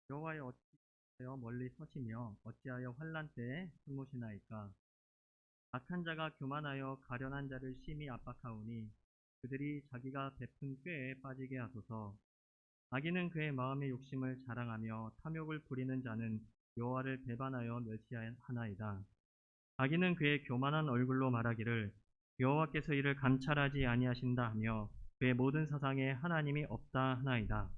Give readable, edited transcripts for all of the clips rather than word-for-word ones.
여호와여 어찌하여 멀리 서시며 어찌하여 환난 때에 숨으시나이까. 악한 자가 교만하여 가련한 자를 심히 압박하오니 그들이 자기가 베푼 꾀에 빠지게 하소서. 악인은 그의 마음의 욕심을 자랑하며 탐욕을 부리는 자는 여호와를 배반하여 멸시하나이다. 악인은 그의 교만한 얼굴로 말하기를 여호와께서 이를 감찰하지 아니하신다 하며 그의 모든 사상에 하나님이 없다 하나이다.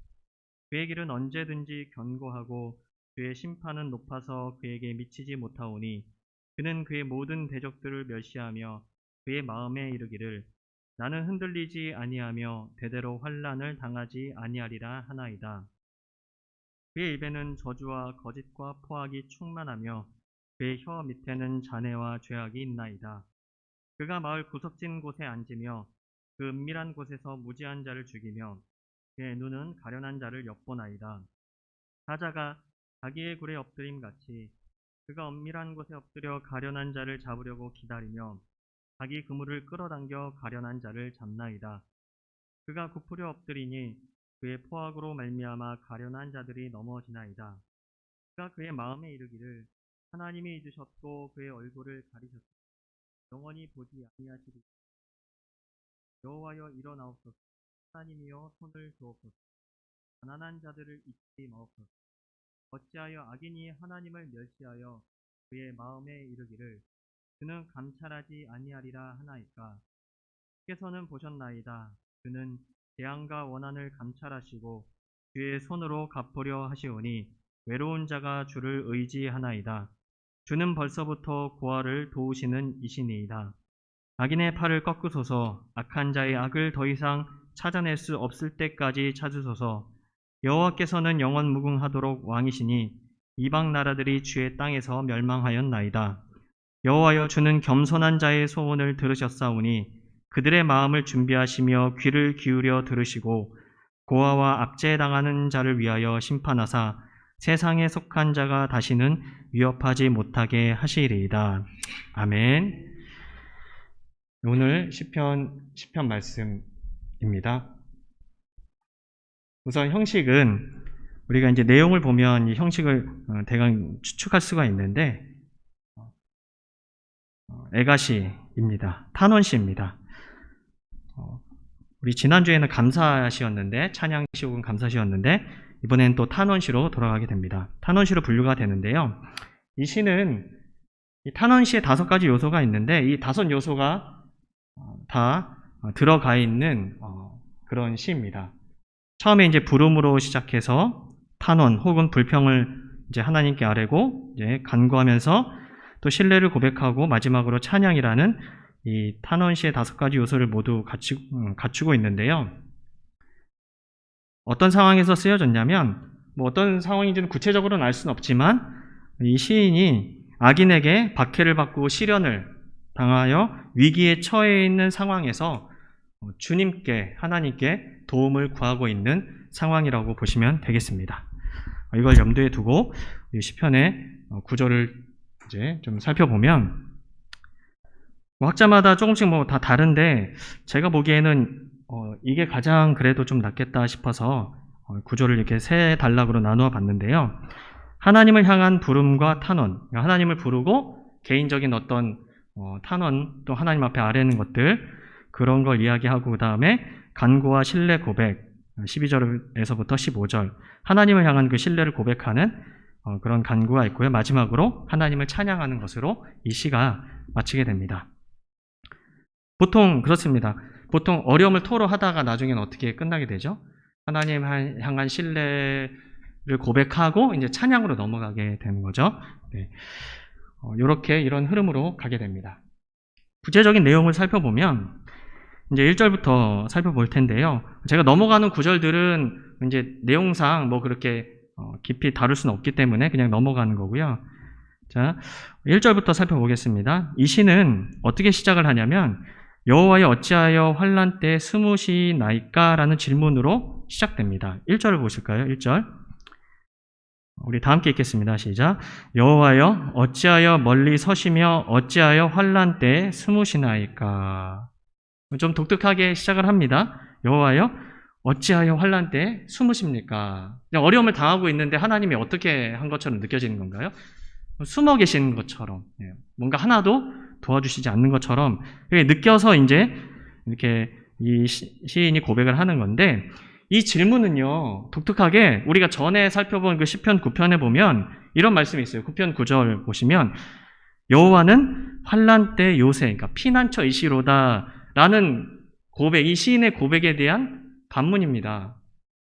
그의 길은 언제든지 견고하고 그의 심판은 높아서 그에게 미치지 못하오니 그는 그의 모든 대적들을 멸시하며 그의 마음에 이르기를 나는 흔들리지 아니하며 대대로 환난을 당하지 아니하리라 하나이다. 그의 입에는 저주와 거짓과 포악이 충만하며 그의 혀 밑에는 잔해와 죄악이 있나이다. 그가 마을 구석진 곳에 앉으며 그 은밀한 곳에서 무지한 자를 죽이며 그의 눈은 가련한 자를 엿보나이다. 사자가 자기의 굴에 엎드림 같이 그가 은밀한 곳에 엎드려 가련한 자를 잡으려고 기다리며 자기 그물을 끌어당겨 가련한 자를 잡나이다. 그가 굽으려 엎드리니 그의 포악으로 말미암아 가련한 자들이 넘어지나이다. 그가 그의 마음에 이르기를 하나님이 잊으셨고 그의 얼굴을 가리셨으니 영원히 보지 아니하시리라. 여호와여 일어나옵소서. 하나님이여 손을 주옵소서. 가난한 자들을 잊지 마옵소서. 어찌하여 악인이 하나님을 멸시하여 그의 마음에 이르기를 그는 감찰하지 아니하리라 하나이까. 주께서는 보셨나이다. 그는 재앙과 원한을 감찰하시고 주의 손으로 갚으려 하시오니 외로운 자가 주를 의지하나이다. 주는 벌써부터 고아를 도우시는 이시니이다. 악인의 팔을 꺾으소서. 악한 자의 악을 더 이상 찾아낼 수 없을 때까지 찾으소서. 여호와께서는 영원 무궁하도록 왕이시니 이방 나라들이 주의 땅에서 멸망하였나이다. 여호와여 주는 겸손한 자의 소원을 들으셨사오니 그들의 마음을 준비하시며 귀를 기울여 들으시고 고아와 압제당하는 자를 위하여 심판하사 세상에 속한 자가 다시는 위협하지 못하게 하시리이다. 아멘. 오늘 시편 말씀입니다. 우선 형식은 우리가 이제 내용을 보면 이 형식을 대강 추측할 수가 있는데 애가시입니다. 탄원시입니다. 우리 지난주에는 감사시였는데 찬양시 혹은 감사시였는데 이번엔 또 탄원시로 돌아가게 됩니다. 탄원시로 분류가 되는데요. 이 시는 이 탄원시에 5가지 요소가 있는데 이 5 요소가 다 들어가 있는 그런 시입니다. 처음에 이제 부름으로 시작해서 탄원 혹은 불평을 이제 하나님께 아뢰고 이제 간구하면서 또 신뢰를 고백하고 마지막으로 찬양이라는 이 탄원시의 5가지 요소를 모두 갖추고 있는데요. 어떤 상황에서 쓰여졌냐면 어떤 상황인지는 구체적으로는 알 수는 없지만 이 시인이 악인에게 박해를 받고 시련을 당하여 위기에 처해 있는 상황에서 주님께 하나님께 도움을 구하고 있는 상황이라고 보시면 되겠습니다. 이걸 염두에 두고 시편의 구절을 이제 좀 살펴보면 학자마다 조금씩 다 다른데 제가 보기에는 이게 가장 그래도 좀 낫겠다 싶어서 구절을 이렇게 3단락으로 나누어 봤는데요. 하나님을 향한 부름과 탄원, 하나님을 부르고 개인적인 어떤 탄원 또 하나님 앞에 아뢰는 것들 그런 걸 이야기하고 그 다음에 간구와 신뢰 고백 12절에서부터 15절 하나님을 향한 그 신뢰를 고백하는 그런 간구가 있고요. 마지막으로 하나님을 찬양하는 것으로 이 시가 마치게 됩니다. 보통 그렇습니다. 보통 어려움을 토로하다가 나중에는 어떻게 끝나게 되죠? 하나님 향한 신뢰를 고백하고 이제 찬양으로 넘어가게 되는 거죠. 네. 이렇게 이런 흐름으로 가게 됩니다. 구체적인 내용을 살펴보면 이제 1절부터 살펴볼 텐데요. 제가 넘어가는 구절들은 이제 내용상 그렇게 깊이 다룰 수는 없기 때문에 그냥 넘어가는 거고요. 자, 1절부터 살펴보겠습니다. 이 시는 어떻게 시작을 하냐면 여호와여 어찌하여 환난 때 숨으시나이까? 라는 질문으로 시작됩니다. 1절을 보실까요? 1절. 우리 다 함께 읽겠습니다. 시작. 여호와여 어찌하여 멀리 서시며 어찌하여 환난 때 숨으시나이까? 좀 독특하게 시작을 합니다. 여호와여 어찌하여 환난 때 숨으십니까? 어려움을 당하고 있는데 하나님이 어떻게 한 것처럼 느껴지는 건가요? 숨어 계시는 것처럼, 뭔가 하나도 도와주시지 않는 것처럼 느껴서 이제 이렇게 이 시인이 고백을 하는 건데, 이 질문은요, 독특하게 우리가 전에 살펴본 그 시편 9편에 보면 이런 말씀이 있어요. 9편 9절 보시면 여호와는 환난 때 요새, 그러니까 피난처이시로다라는 고백, 이 시인의 고백에 대한 반문입니다.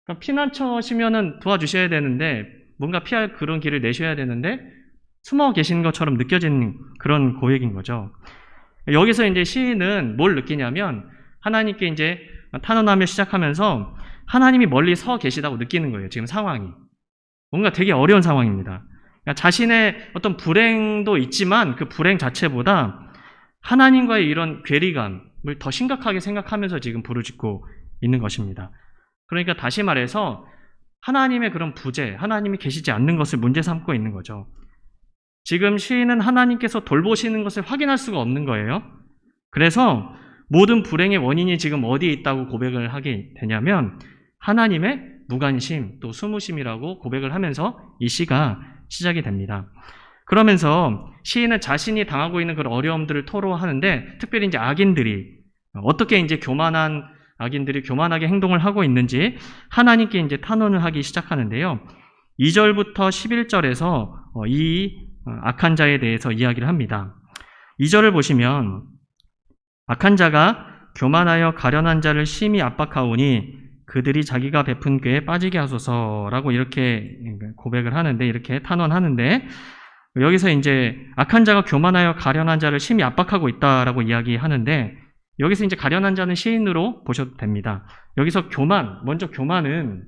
그러니까 피난처시면은 도와주셔야 되는데, 뭔가 피할 그런 길을 내셔야 되는데 숨어 계신 것처럼 느껴지는 그런 고백인 거죠. 여기서 이제 시인은 뭘 느끼냐면 하나님께 이제 탄원하며 시작하면서 하나님이 멀리 서 계시다고 느끼는 거예요. 지금 상황이 뭔가 되게 어려운 상황입니다. 그러니까 자신의 어떤 불행도 있지만 그 불행 자체보다 하나님과의 이런 괴리감을 더 심각하게 생각하면서 지금 부르짖고 있는 것입니다. 그러니까 다시 말해서 하나님의 그런 부재, 하나님이 계시지 않는 것을 문제 삼고 있는 거죠. 지금 시인은 하나님께서 돌보시는 것을 확인할 수가 없는 거예요. 그래서 모든 불행의 원인이 지금 어디에 있다고 고백을 하게 되냐면 하나님의 무관심, 또 숨으심이라고 고백을 하면서 이 시가 시작이 됩니다. 그러면서 시인은 자신이 당하고 있는 그런 어려움들을 토로하는데, 특별히 이제 악인들이 어떻게 이제 교만한 악인들이 교만하게 행동을 하고 있는지 하나님께 이제 탄원을 하기 시작하는데요. 2절부터 11절에서 이 악한 자에 대해서 이야기를 합니다. 2절을 보시면 악한 자가 교만하여 가련한 자를 심히 압박하오니 그들이 자기가 베푼 꾀에 빠지게 하소서라고 이렇게 고백을 하는데, 이렇게 탄원하는데, 여기서 이제 악한 자가 교만하여 가련한 자를 심히 압박하고 있다라고 이야기하는데, 여기서 이제 가련한 자는 시인으로 보셔도 됩니다. 여기서 먼저 교만은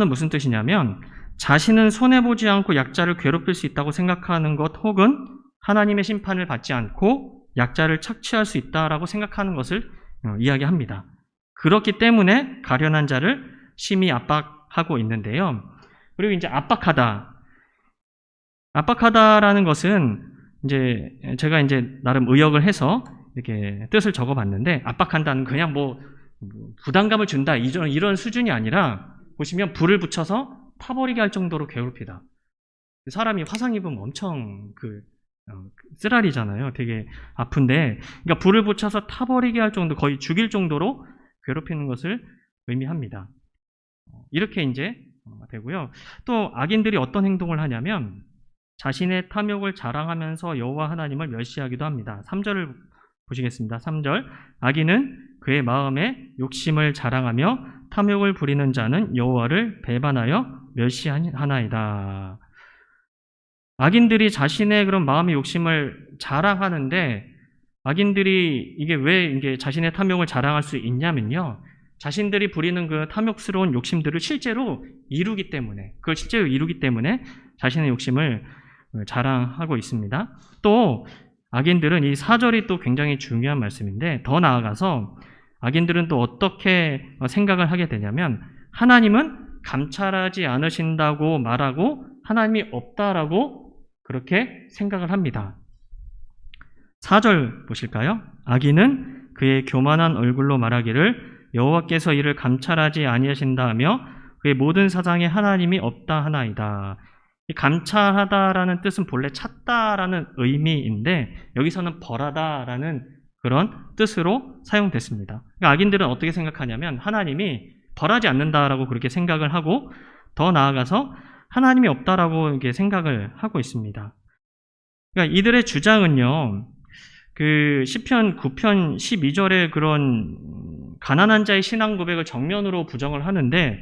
무슨 뜻이냐면 자신은 손해보지 않고 약자를 괴롭힐 수 있다고 생각하는 것, 혹은 하나님의 심판을 받지 않고 약자를 착취할 수 있다라고 생각하는 것을 이야기합니다. 그렇기 때문에 가련한 자를 심히 압박하고 있는데요. 그리고 이제 압박하다라는 것은 이제 제가 이제 나름 의역을 해서 이렇게 뜻을 적어봤는데, 압박한다는 그냥 뭐 부담감을 준다 이런 수준이 아니라, 보시면 불을 붙여서 타버리게 할 정도로 괴롭히다. 사람이 화상 입으면 엄청 쓰라리잖아요. 되게 아픈데, 그러니까 불을 붙여서 타버리게 할 정도, 거의 죽일 정도로 괴롭히는 것을 의미합니다. 이렇게 이제 되고요. 또 악인들이 어떤 행동을 하냐면 자신의 탐욕을 자랑하면서 여호와 하나님을 멸시하기도 합니다. 3절을 보시겠습니다. 3절, 악인은 그의 마음에 욕심을 자랑하며 탐욕을 부리는 자는 여호와를 배반하여 멸시하나이다. 악인들이 자신의 그런 마음의 욕심을 자랑하는데, 악인들이 이게 왜 이게 자신의 탐욕을 자랑할 수 있냐면요, 자신들이 부리는 그 탐욕스러운 욕심들을 실제로 이루기 때문에, 자신의 욕심을 자랑하고 있습니다. 또 악인들은, 이 4절이 또 굉장히 중요한 말씀인데, 더 나아가서 악인들은 또 어떻게 생각을 하게 되냐면 하나님은 감찰하지 않으신다고 말하고 하나님이 없다라고 그렇게 생각을 합니다. 4절 보실까요? 악인은 그의 교만한 얼굴로 말하기를 여호와께서 이를 감찰하지 아니하신다 하며 그의 모든 사상에 하나님이 없다 하나이다. 이 감찰하다라는 뜻은 본래 찾다라는 의미인데, 여기서는 벌하다라는 그런 뜻으로 사용됐습니다. 그러니까 악인들은 어떻게 생각하냐면 하나님이 벌하지 않는다라고 그렇게 생각을 하고, 더 나아가서 하나님이 없다라고 이렇게 생각을 하고 있습니다. 그러니까 이들의 주장은요, 그 시편 9편 12절의 그런 가난한 자의 신앙 고백을 정면으로 부정을 하는데,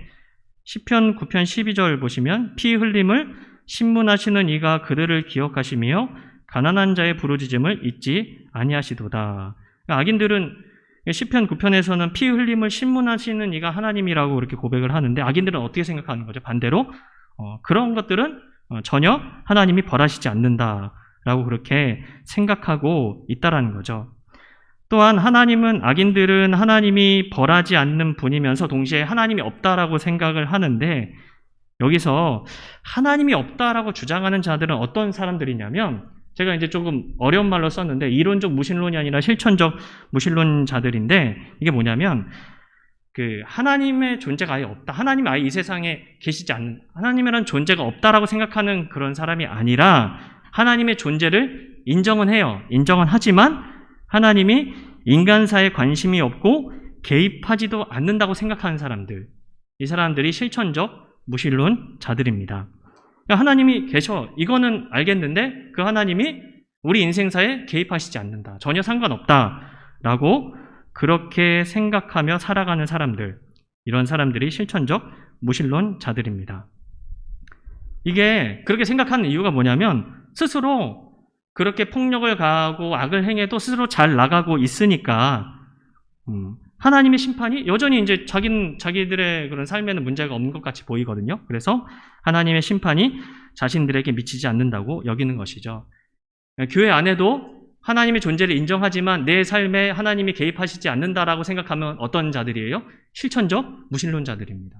시편 9편 12절 보시면 피 흘림을 신문하시는 이가 그들을 기억하시며 가난한 자의 부르짖음을 잊지 아니하시도다. 그러니까 악인들은 시편 9편에서는 피 흘림을 신문하시는 이가 하나님이라고 그렇게 고백을 하는데, 악인들은 어떻게 생각하는 거죠? 반대로 그런 것들은 전혀 하나님이 벌하시지 않는다라고 그렇게 생각하고 있다라는 거죠. 또한 악인들은 하나님이 벌하지 않는 분이면서 동시에 하나님이 없다라고 생각을 하는데, 여기서 하나님이 없다라고 주장하는 자들은 어떤 사람들이냐면, 제가 이제 조금 어려운 말로 썼는데 이론적 무신론이 아니라 실천적 무신론자들인데, 이게 뭐냐면 하나님의 존재가 아예 없다. 하나님 아예 이 세상에 계시지 않는, 하나님이라는 존재가 없다라고 생각하는 그런 사람이 아니라 하나님의 존재를 인정은 해요. 인정은 하지만 하나님이 인간사에 관심이 없고 개입하지도 않는다고 생각하는 사람들. 이 사람들이 실천적 무신론자들입니다. 그러니까 하나님이 계셔. 이거는 알겠는데 그 하나님이 우리 인생사에 개입하시지 않는다. 전혀 상관없다라고 그렇게 생각하며 살아가는 사람들, 이런 사람들이 실천적 무신론자들입니다. 이게 그렇게 생각하는 이유가 뭐냐면 스스로 그렇게 폭력을 가하고 악을 행해도 스스로 잘 나가고 있으니까 하나님의 심판이 여전히 이제 자기들의 그런 삶에는 문제가 없는 것 같이 보이거든요. 그래서 하나님의 심판이 자신들에게 미치지 않는다고 여기는 것이죠. 교회 안에도 하나님의 존재를 인정하지만 내 삶에 하나님이 개입하시지 않는다라고 생각하면 어떤 자들이에요? 실천적 무신론자들입니다.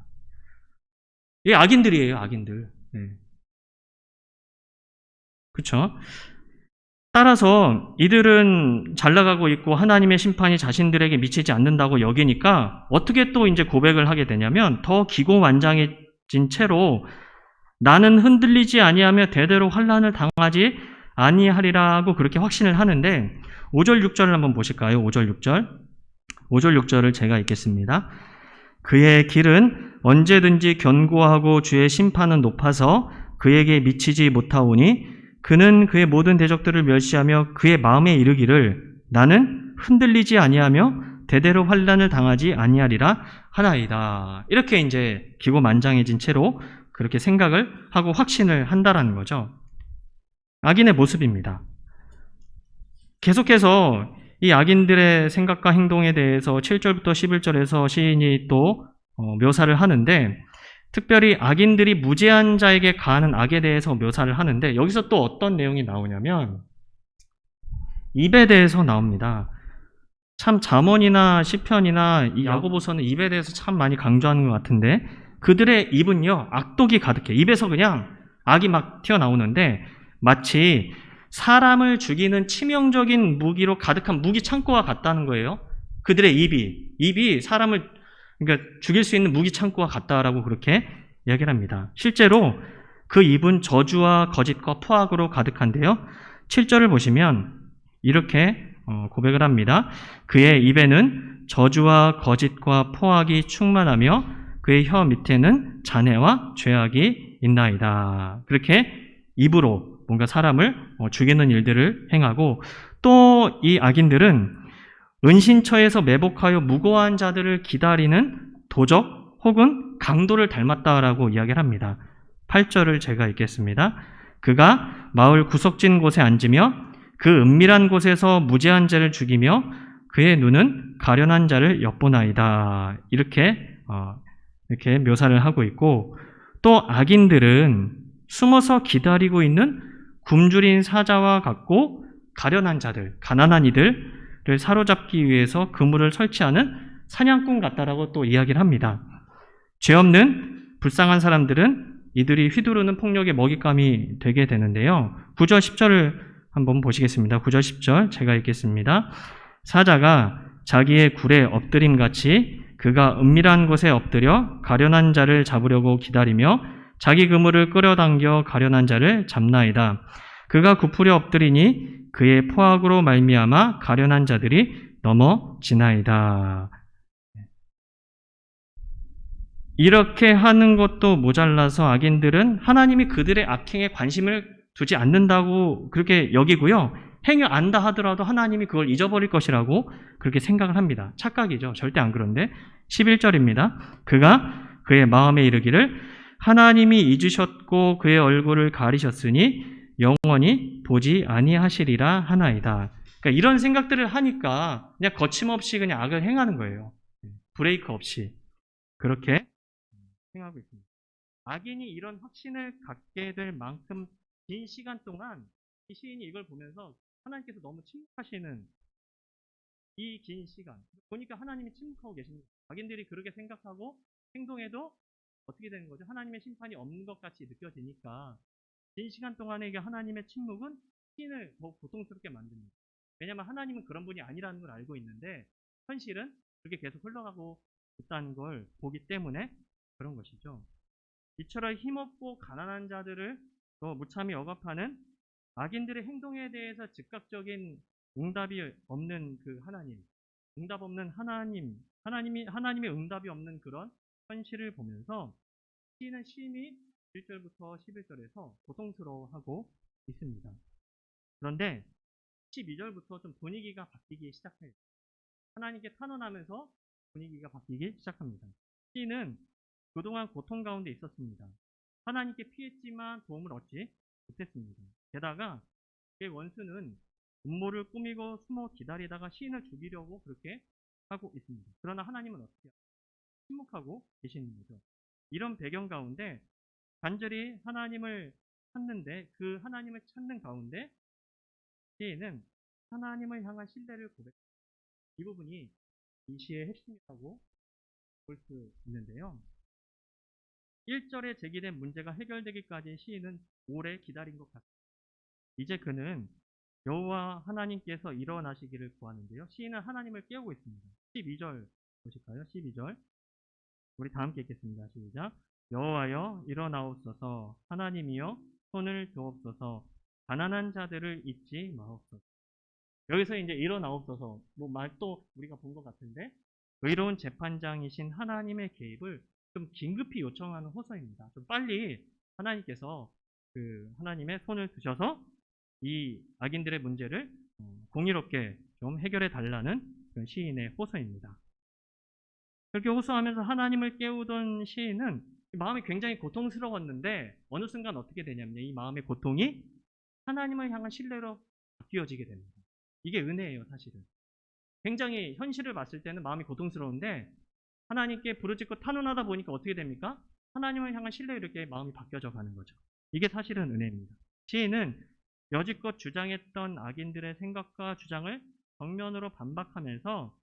이게 악인들이에요, 악인들. 네. 그렇죠? 따라서 이들은 잘 나가고 있고 하나님의 심판이 자신들에게 미치지 않는다고 여기니까 어떻게 또 이제 고백을 하게 되냐면 더 기고만장해진 채로 나는 흔들리지 아니하며 대대로 환난을 당하지 아니하리라고 그렇게 확신을 하는데 5절 6절을 한번 보실까요? 5절 6절. 5절 6절을 제가 읽겠습니다. 그의 길은 언제든지 견고하고 주의 심판은 높아서 그에게 미치지 못하오니 그는 그의 모든 대적들을 멸시하며 그의 마음에 이르기를 나는 흔들리지 아니하며 대대로 환난을 당하지 아니하리라 하나이다. 이렇게 이제 기고만장해진 채로 그렇게 생각을 하고 확신을 한다라는 거죠. 악인의 모습입니다. 계속해서 이 악인들의 생각과 행동에 대해서 7절부터 11절에서 시인이 또 묘사를 하는데 특별히 악인들이 무죄한 자에게 가하는 악에 대해서 묘사를 하는데 여기서 또 어떤 내용이 나오냐면 입에 대해서 나옵니다. 참 잠언이나 시편이나 이 야고보서는 입에 대해서 참 많이 강조하는 것 같은데 그들의 입은요 악독이 가득해. 입에서 그냥 악이 막 튀어나오는데 마치 사람을 죽이는 치명적인 무기로 가득한 무기 창고와 같다는 거예요. 그들의 입이 사람을 그러니까 죽일 수 있는 무기 창고와 같다라고 그렇게 이야기를 합니다. 실제로 그 입은 저주와 거짓과 포악으로 가득한데요. 7절을 보시면 이렇게 고백을 합니다. 그의 입에는 저주와 거짓과 포악이 충만하며 그의 혀 밑에는 잔해와 죄악이 있나이다. 그렇게 입으로 뭔가 사람을 죽이는 일들을 행하고 또 이 악인들은 은신처에서 매복하여 무고한 자들을 기다리는 도적 혹은 강도를 닮았다라고 이야기를 합니다. 8절을 제가 읽겠습니다. 그가 마을 구석진 곳에 앉으며 그 은밀한 곳에서 무죄한 자를 죽이며 그의 눈은 가련한 자를 엿보나이다. 이렇게 묘사를 하고 있고 또 악인들은 숨어서 기다리고 있는 굶주린 사자와 같고 가련한 자들, 가난한 이들을 사로잡기 위해서 그물을 설치하는 사냥꾼 같다라고 또 이야기를 합니다. 죄 없는 불쌍한 사람들은 이들이 휘두르는 폭력의 먹잇감이 되게 되는데요. 9절 10절을 한번 보시겠습니다. 9절 10절 제가 읽겠습니다. 사자가 자기의 굴에 엎드림같이 그가 은밀한 곳에 엎드려 가련한 자를 잡으려고 기다리며 자기 그물을 끌어당겨 가련한 자를 잡나이다. 그가 굽으려 엎드리니 그의 포악으로 말미암아 가련한 자들이 넘어지나이다. 이렇게 하는 것도 모자라서 악인들은 하나님이 그들의 악행에 관심을 두지 않는다고 그렇게 여기고요. 행여 안다 하더라도 하나님이 그걸 잊어버릴 것이라고 그렇게 생각을 합니다. 착각이죠. 절대 안 그런데 11절입니다. 그가 그의 마음에 이르기를 하나님이 잊으셨고 그의 얼굴을 가리셨으니 영원히 보지 아니하시리라 하나이다. 그러니까 이런 생각들을 하니까 그냥 거침없이 그냥 악을 행하는 거예요. 브레이크 없이. 그렇게 생각하고 있습니다. 악인이 이런 확신을 갖게 될 만큼 긴 시간 동안 이 시인이 이걸 보면서 하나님께서 너무 침묵하시는 이 긴 시간 보니까 하나님이 침묵하고 계십니다. 악인들이 그렇게 생각하고 행동해도 어떻게 되는 거죠? 하나님의 심판이 없는 것 같이 느껴지니까 긴 시간 동안에 하나님의 침묵은 시인을 더욱 고통스럽게 만듭니다. 왜냐하면 하나님은 그런 분이 아니라는 걸 알고 있는데 현실은 그렇게 계속 흘러가고 있다는 걸 보기 때문에 그런 것이죠. 이처럼 힘없고 가난한 자들을 또 무참히 억압하는 악인들의 행동에 대해서 즉각적인 응답이 없는 그 하나님, 응답 없는 하나님의 응답이 없는 그런 현실을 보면서 시인은 심히 1절부터 11절에서 고통스러워하고 있습니다. 그런데 12절부터 좀 분위기가 바뀌기 시작해요. 하나님께 탄원하면서 분위기가 바뀌기 시작합니다. 시인은 그동안 고통 가운데 있었습니다. 하나님께 피했지만 도움을 얻지 못했습니다. 게다가 그의 원수는 음모를 꾸미고 숨어 기다리다가 시인을 죽이려고 그렇게 하고 있습니다. 그러나 하나님은 어떻게 침묵하고 계시는 거죠. 이런 배경 가운데 간절히 하나님을 찾는데 그 하나님을 찾는 가운데 시인은 하나님을 향한 신뢰를 고백합니다. 이 부분이 이 시의 핵심이라고 볼 수 있는데요. 1절에 제기된 문제가 해결되기까지 시인은 오래 기다린 것 같습니다. 이제 그는 여호와 하나님께서 일어나시기를 구하는데요. 시인은 하나님을 깨우고 있습니다. 12절 보실까요? 12절 우리 다 함께 읽겠습니다. 시작. 여호와여 일어나옵소서, 하나님이여 손을 드옵소서, 가난한 자들을 잊지 마옵소서. 여기서 이제 일어나옵소서, 뭐 말도 우리가 본 것 같은데 의로운 재판장이신 하나님의 개입을 좀 긴급히 요청하는 호소입니다. 좀 빨리 하나님께서 그 하나님의 손을 드셔서 이 악인들의 문제를 공의롭게 좀 해결해 달라는 그런 시인의 호소입니다. 그렇게 호소하면서 하나님을 깨우던 시인은 마음이 굉장히 고통스러웠는데 어느 순간 어떻게 되냐면요. 이 마음의 고통이 하나님을 향한 신뢰로 바뀌어지게 됩니다. 이게 은혜예요, 사실은. 굉장히 현실을 봤을 때는 마음이 고통스러운데 하나님께 부르짖고 탄원하다 보니까 어떻게 됩니까? 하나님을 향한 신뢰로 이렇게 마음이 바뀌어져 가는 거죠. 이게 사실은 은혜입니다. 시인은 여지껏 주장했던 악인들의 생각과 주장을 정면으로 반박하면서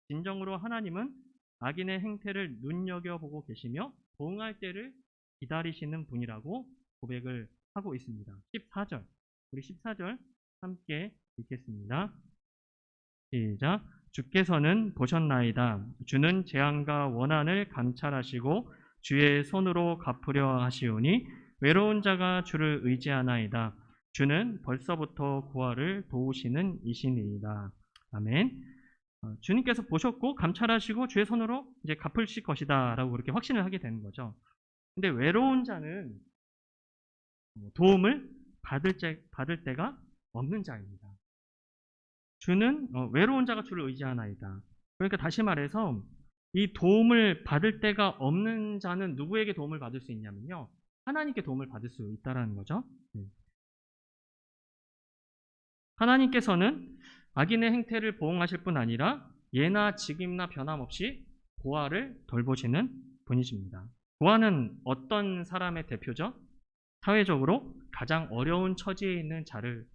진정으로 하나님은 악인의 행태를 눈여겨보고 계시며 보응할 때를 기다리시는 분이라고 고백을 하고 있습니다. 14절, 우리 14절 함께 읽겠습니다. 시작. 주께서는 보셨나이다. 주는 재앙과 원한을 감찰하시고 주의 손으로 갚으려 하시오니 외로운 자가 주를 의지하나이다. 주는 벌써부터 구하를 도우시는 이시니이다. 아멘. 주님께서 보셨고 감찰하시고 주의 손으로 이제 갚으실 것이다 라고 그렇게 확신을 하게 되는 거죠. 근데 외로운 자는 도움을 받을 때가 없는 자입니다. 주는 외로운 자가 주를 의지하나이다. 그러니까 다시 말해서 이 도움을 받을 데가 없는 자는 누구에게 도움을 받을 수 있냐면요. 하나님께 도움을 받을 수 있다는 거죠. 하나님께서는 악인의 행태를 보응하실 뿐 아니라 예나 지금이나 변함없이 고아를 돌보시는 분이십니다. 고아는 어떤 사람의 대표죠? 사회적으로 가장 어려운 처지에 있는 자를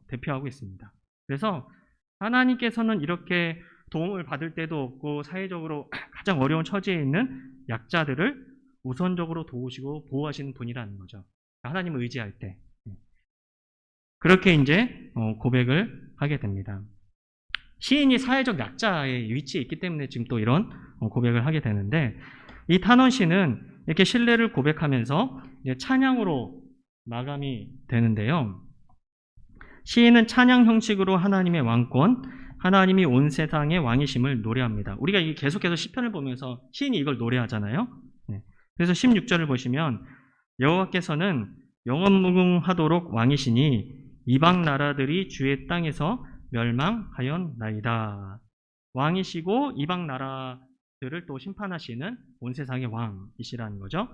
대표하고 있습니다. 그래서 하나님께서는 이렇게 도움을 받을 때도 없고 사회적으로 가장 어려운 처지에 있는 약자들을 우선적으로 도우시고 보호하시는 분이라는 거죠. 하나님을 의지할 때. 그렇게 이제 고백을 하게 됩니다. 시인이 사회적 약자의 위치에 있기 때문에 지금 또 이런 고백을 하게 되는데 이 탄원시는 이렇게 신뢰를 고백하면서 이제 찬양으로 마감이 되는데요. 시인은 찬양 형식으로 하나님의 왕권, 하나님이 온 세상의 왕이심을 노래합니다. 우리가 계속해서 시편을 보면서 시인이 이걸 노래하잖아요. 그래서 16절을 보시면 여호와께서는 영원무궁하도록 왕이시니 이방 나라들이 주의 땅에서 멸망하였나이다. 왕이시고 이방 나라들을 또 심판하시는 온 세상의 왕이시라는 거죠.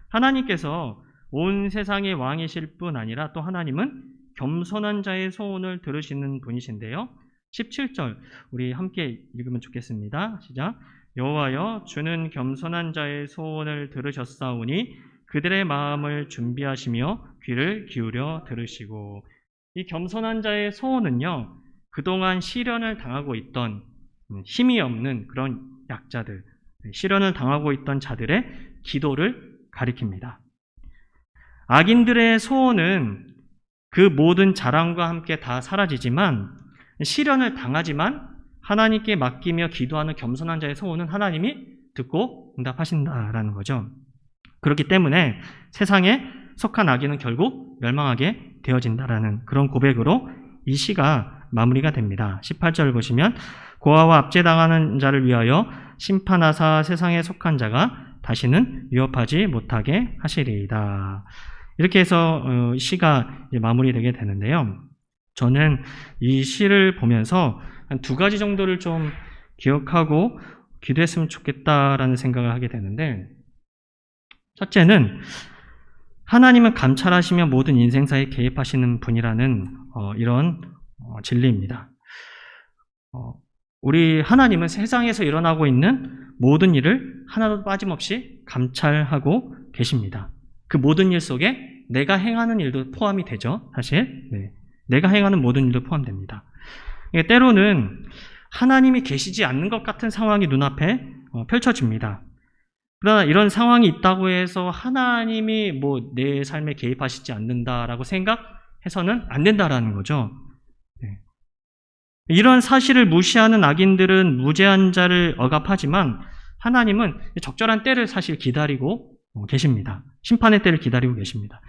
하나님께서 온 세상의 왕이실 뿐 아니라 또 하나님은 겸손한 자의 소원을 들으시는 분이신데요. 17절 우리 함께 읽으면 좋겠습니다. 시작. 여호와여 주는 겸손한 자의 소원을 들으셨사오니 그들의 마음을 준비하시며 귀를 기울여 들으시고. 이 겸손한 자의 소원은요, 그동안 시련을 당하고 있던 힘이 없는 그런 약자들, 시련을 당하고 있던 자들의 기도를 가리킵니다. 악인들의 소원은 그 모든 자랑과 함께 다 사라지지만 시련을 당하지만 하나님께 맡기며 기도하는 겸손한 자의 소원은 하나님이 듣고 응답하신다라는 거죠. 그렇기 때문에 세상에 속한 악인은 결국 멸망하게 되어진다라는 그런 고백으로 이 시가 마무리가 됩니다. 18절을 보시면 고아와 압제당하는 자를 위하여 심판하사 세상에 속한 자가 다시는 위협하지 못하게 하시리이다. 이렇게 해서 시가 마무리되게 되는데요. 저는 이 시를 보면서 한 두 가지 정도를 좀 기억하고 기도했으면 좋겠다라는 생각을 하게 되는데, 첫째는 하나님은 감찰하시며 모든 인생사에 개입하시는 분이라는 이런 진리입니다. 우리 하나님은 세상에서 일어나고 있는 모든 일을 하나도 빠짐없이 감찰하고 계십니다. 그 모든 일 속에 내가 행하는 일도 포함이 되죠. 사실 내가 행하는 모든 일도 포함됩니다. 때로는 하나님이 계시지 않는 것 같은 상황이 눈앞에 펼쳐집니다. 그러나 이런 상황이 있다고 해서 하나님이 내 삶에 개입하시지 않는다라고 생각해서는 안 된다라는 거죠. 이런 사실을 무시하는 악인들은 무죄한 자를 억압하지만 하나님은 적절한 때를 사실 기다리고 계십니다. 심판의 때를 기다리고 계십니다.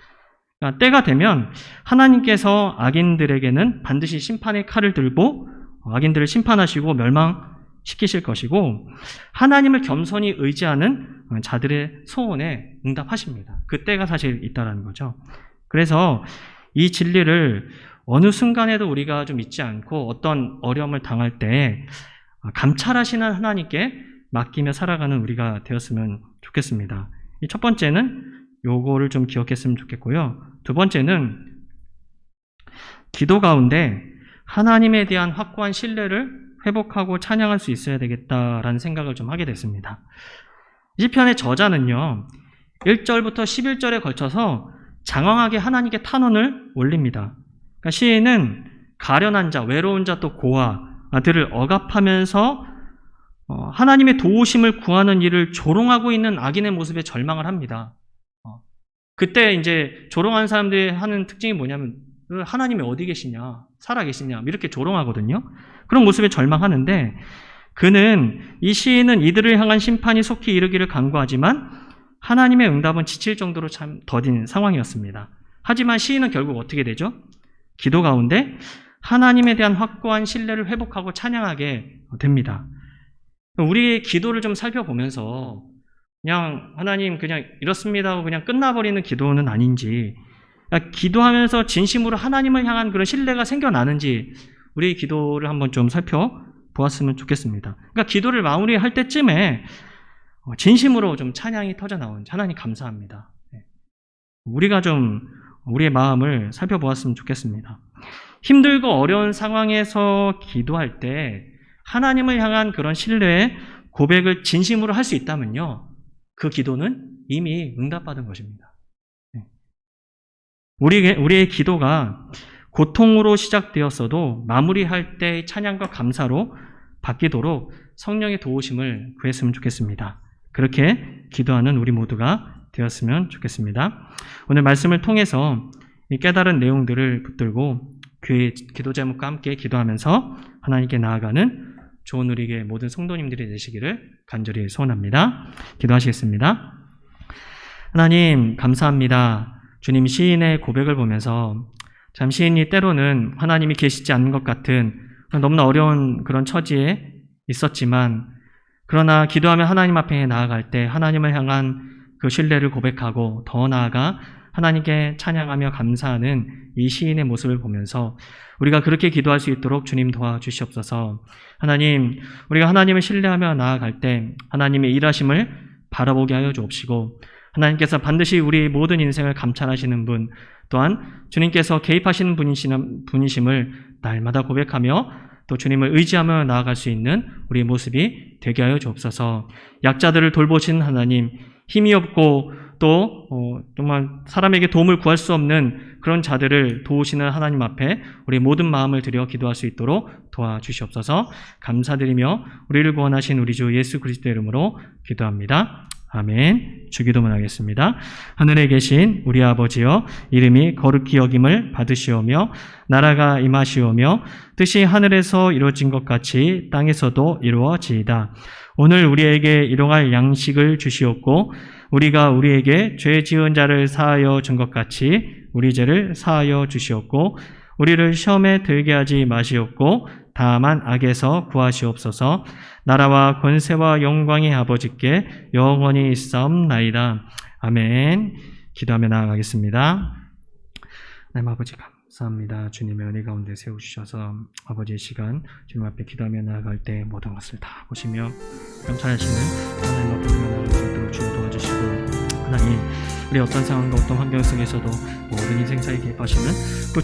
그러니까 때가 되면 하나님께서 악인들에게는 반드시 심판의 칼을 들고 악인들을 심판하시고 멸망시키실 것이고, 하나님을 겸손히 의지하는 자들의 소원에 응답하십니다. 그 때가 사실 있다라는 거죠. 그래서 이 진리를 어느 순간에도 우리가 좀 잊지 않고 어떤 어려움을 당할 때 감찰하시는 하나님께 맡기며 살아가는 우리가 되었으면 좋겠습니다. 이 첫 번째는 요거를 좀 기억했으면 좋겠고요. 두 번째는 기도 가운데 하나님에 대한 확고한 신뢰를 회복하고 찬양할 수 있어야 되겠다라는 생각을 좀 하게 됐습니다. 시편의 저자는요, 1절부터 11절에 걸쳐서 장황하게 하나님께 탄원을 올립니다. 그러니까 시인은 가련한 자, 외로운 자, 또 고아들을 억압하면서 하나님의 도우심을 구하는 일을 조롱하고 있는 악인의 모습에 절망을 합니다. 그때 이제 조롱하는 사람들이 하는 특징이 뭐냐면 하나님이 어디 계시냐, 살아 계시냐 이렇게 조롱하거든요. 그런 모습에 절망하는데, 이 시인은 이들을 향한 심판이 속히 이르기를 간구하지만 하나님의 응답은 지칠 정도로 참 더딘 상황이었습니다. 하지만 시인은 결국 어떻게 되죠? 기도 가운데 하나님에 대한 확고한 신뢰를 회복하고 찬양하게 됩니다. 우리의 기도를 좀 살펴보면서 그냥 하나님 그냥 이렇습니다 하고 그냥 끝나버리는 기도는 아닌지, 기도하면서 진심으로 하나님을 향한 그런 신뢰가 생겨나는지 우리의 기도를 한번 좀 살펴보았으면 좋겠습니다. 그러니까 기도를 마무리할 때쯤에 진심으로 좀 찬양이 터져 나오는지, 하나님 감사합니다, 우리가 좀 우리의 마음을 살펴보았으면 좋겠습니다. 힘들고 어려운 상황에서 기도할 때 하나님을 향한 그런 신뢰의 고백을 진심으로 할 수 있다면요, 그 기도는 이미 응답받은 것입니다. 우리의 기도가 고통으로 시작되었어도 마무리할 때 찬양과 감사로 바뀌도록 성령의 도우심을 구했으면 좋겠습니다. 그렇게 기도하는 우리 모두가 되었으면 좋겠습니다. 오늘 말씀을 통해서 이 깨달은 내용들을 붙들고 교회 기도 제목과 함께 기도하면서 하나님께 나아가는 좋은 우리에게 모든 성도님들이 되시기를 간절히 소원합니다. 기도하시겠습니다. 하나님 감사합니다. 주님, 시인의 고백을 보면서 참 시인이 때로는 하나님이 계시지 않는 것 같은 너무나 어려운 그런 처지에 있었지만, 그러나 기도하며 하나님 앞에 나아갈 때 하나님을 향한 그 신뢰를 고백하고 더 나아가 하나님께 찬양하며 감사하는 이 시인의 모습을 보면서 우리가 그렇게 기도할 수 있도록 주님 도와주시옵소서. 하나님, 우리가 하나님을 신뢰하며 나아갈 때 하나님의 일하심을 바라보게 하여 주옵시고, 하나님께서 반드시 우리 모든 인생을 감찰하시는 분, 또한 주님께서 개입하시는 분이심을 날마다 고백하며 또 주님을 의지하며 나아갈 수 있는 우리의 모습이 되게 하여 주옵소서. 약자들을 돌보시는 하나님, 힘이 없고 또 정말 사람에게 도움을 구할 수 없는 그런 자들을 도우시는 하나님 앞에 우리 모든 마음을 들여 기도할 수 있도록 도와주시옵소서. 감사드리며 우리를 구원하신 우리 주 예수 그리스도의 이름으로 기도합니다. 아멘. 주기도문 하겠습니다. 하늘에 계신 우리 아버지여, 이름이 거룩히 여김을 받으시오며 나라가 임하시오며 뜻이 하늘에서 이루어진 것 같이 땅에서도 이루어지이다. 오늘 우리에게 일용할 양식을 주시옵고 우리가 우리에게 죄 지은 자를 사하여 준 것 같이 우리 죄를 사하여 주시옵고 우리를 시험에 들게 하지 마시옵고 다만 악에서 구하시옵소서. 나라와 권세와 영광의 아버지께 영원히 있사옵나이다. 아멘. 기도하며 나아가겠습니다. 하나님 아버지 감사합니다. 주님의 은혜 가운데 세우주셔서 아버지의 시간 주님 앞에 기도하며 나아갈 때 모든 것을 다 보시며 감찰하시는 하나님 앞에 나아갈 수 있도록 주님 도와주시고 하나님 우리 어떤 상황과 어떤 환경 속에서도 모든 인생사에 개입하시는 그